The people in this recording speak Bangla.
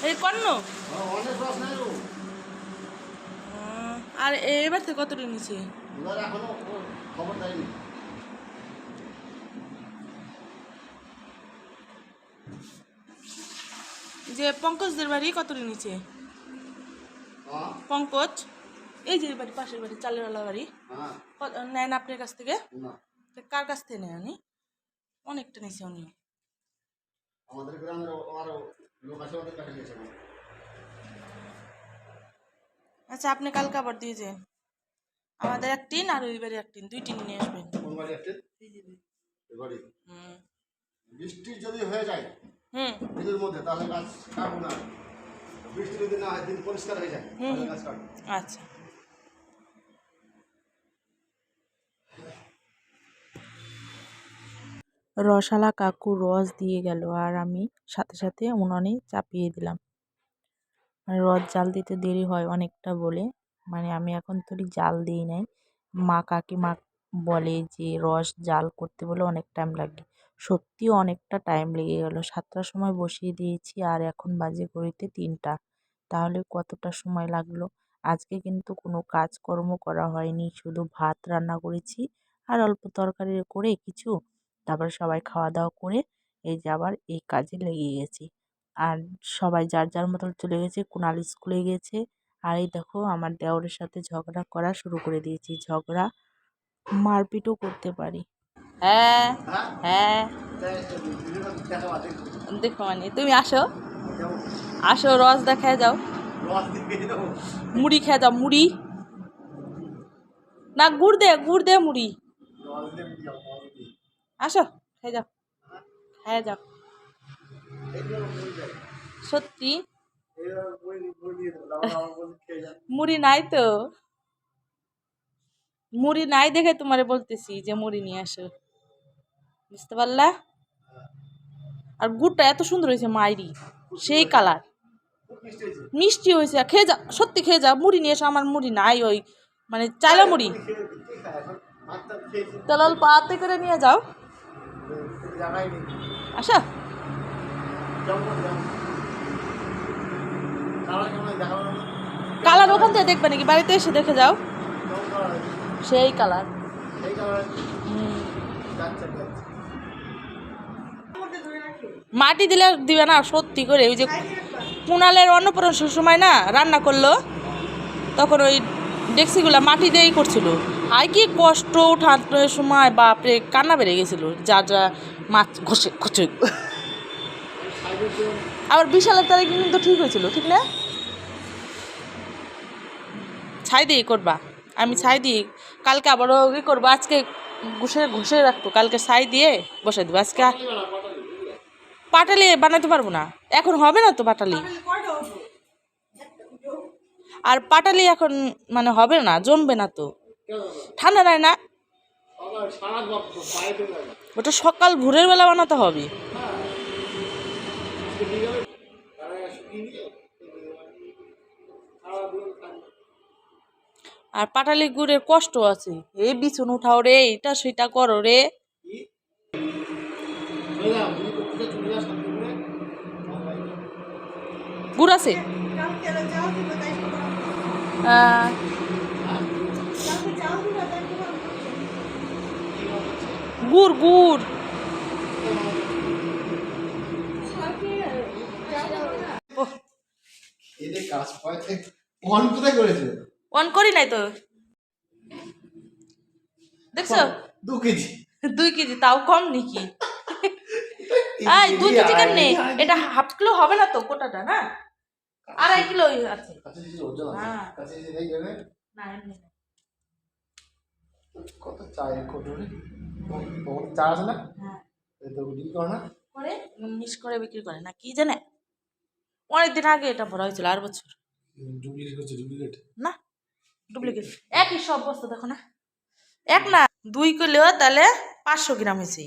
এই কর্ণ আর এবার থেকে কতটা নিচে যে পঙ্কজদের বাড়ি কতটা নিচে পঙ্কজ এই যে বাড়ি পাশের বাড়ি চালেরওয়ালা বাড়ি নেন আপনার কাছ থেকে কার কাছ থেকে নেন উনি অনেকটা নিচে উনি আমাদের গ্রামের আরো লোক আছে ওদের কাছে গেছে। আচ্ছা আপনি কালকে আবার দিয়ে যান আমাদের এক টিন আর ওই বাড়ি এক টিন 2 টিন নিয়ে আসবেন। কোন বাড়ি একটা এই বাড়ি বৃষ্টি যদি হয়ে যায় দিনের মধ্যে তাহলে গাছ কাটবো না, বৃষ্টি যদি না হয় দিন পরিষ্কার হয়ে যায় তাহলে গাছ কাটবো। আচ্ছা রসালা কাকু রস দিয়ে গেল আর আমি সাথে সাথে উনুনে চাপিয়ে দিলাম। রস জাল দিতে দেরি হয় অনেকটা বলে মানে আমি এখন তৈরি জাল দিই নাই। মা কাকিমা বলে যে রস জাল করতে বলে অনেক টাইম লাগে, সত্যিও অনেকটা টাইম লেগে গেল। 7টার সময় বসিয়ে দিয়েছি আর এখন বাজে ঘড়িতে 3টা, তাহলে কতটা সময় লাগলো। আজকে কিন্তু কোনো কাজকর্ম করা হয়নি, শুধু ভাত রান্না করেছি আর অল্প তরকারি করে কিছু, তারপর সবাই খাওয়া দাওয়া করে এই যে আবার এই কাজে লেগে গেছি। আর সবাই যার যার মতো চলে গেছে, কুণাল স্কুলে গেছে। আর এই দেখো আমার দেওরের সাথে ঝগড়া করা শুরু করে দিয়েছি, ঝগড়া মারপিটও করতে পারি। হ্যাঁ হ্যাঁ দেখো মানে তুমি আসো আসো রস দেখায় যাও, মুড়ি খেয়ে যাও, মুড়ি না গুড় দে মুড়ি, আসো খেয়ে যাও খেয়ে যাও। সত্যি মুড়ি নাই তো, মুড়ি নাই দেখে তোমারে বলতেছি যে মুড়ি নিয়ে আসো, বুঝতে পারলা। আর গুড়টা এত সুন্দর হয়েছে মাইরি, সেই কালার মিষ্টি হয়েছে, খেয়ে যাও সত্যি খেয়ে যাও, মুড়ি নিয়ে এসো। আমার মুড়ি নাই, ওই মানে চাইলা মুড়ি, তাহলে অল্প হাতে করে নিয়ে যাও। আসা কালার ওখান থেকে দেখবে নাকি, বাড়িতে এসে দেখে যাও, সেই কালার। মাটি দিলে দিবে না সত্যি করে। ওই যে কুণালের অন্নপ্রাশনের সময় না রান্না করলো, তখন ওই ডেক্সিগুলা মাটি দিয়েই করছিল। আর কি কষ্ট উঠানোর সময় বাপরে, কান্না বেড়ে গেছিল, যা যা মাছ ঘষে ঘষে। আবার বিশালের তারিখ কিন্তু ঠিক হয়েছিল, ঠিক না? ছাই দিয়ে করবা, আমি ছাই দিই কালকে আবারও ই করবো, আজকে ঘষে ঘষে রাখবো, কালকে ছাই দিয়ে বসাই দেবো। আজকে পাটালি বানাতে পারবো না, এখন হবে না তো পাটালি, আর পাটালি এখন মানে হবে না, জমবে না তো, ঠান্ডা নাই না, ওটা সকাল ভোরের বেলা বানাতে হবে। আর পাটালি গুড়ের কষ্ট আছে, এই বিছুন উঠাও রে, এটা সেটা করো রে। গুড় আছে গুড় গুড় অন করি নাই তো, দেখছো 2 কেজি 2 কেজি তাও কম নাকি? 2 কেজি কেন, এটা হাফ কিলো হবে না তো, গোটাটা না 2.5 কিলো আছে। কত চায়ের কটুরি চা আছে না, করে মিক্স করে বিক্রি করে না কি জানে, অনেকদিন আগে এটা ভরা হয়েছিল, আর বছর না ডুপ্লিকেট। একই সব বস্তু দেখো না, এক না 2 কিলো তাহলে 500 গ্রাম হয়েছে।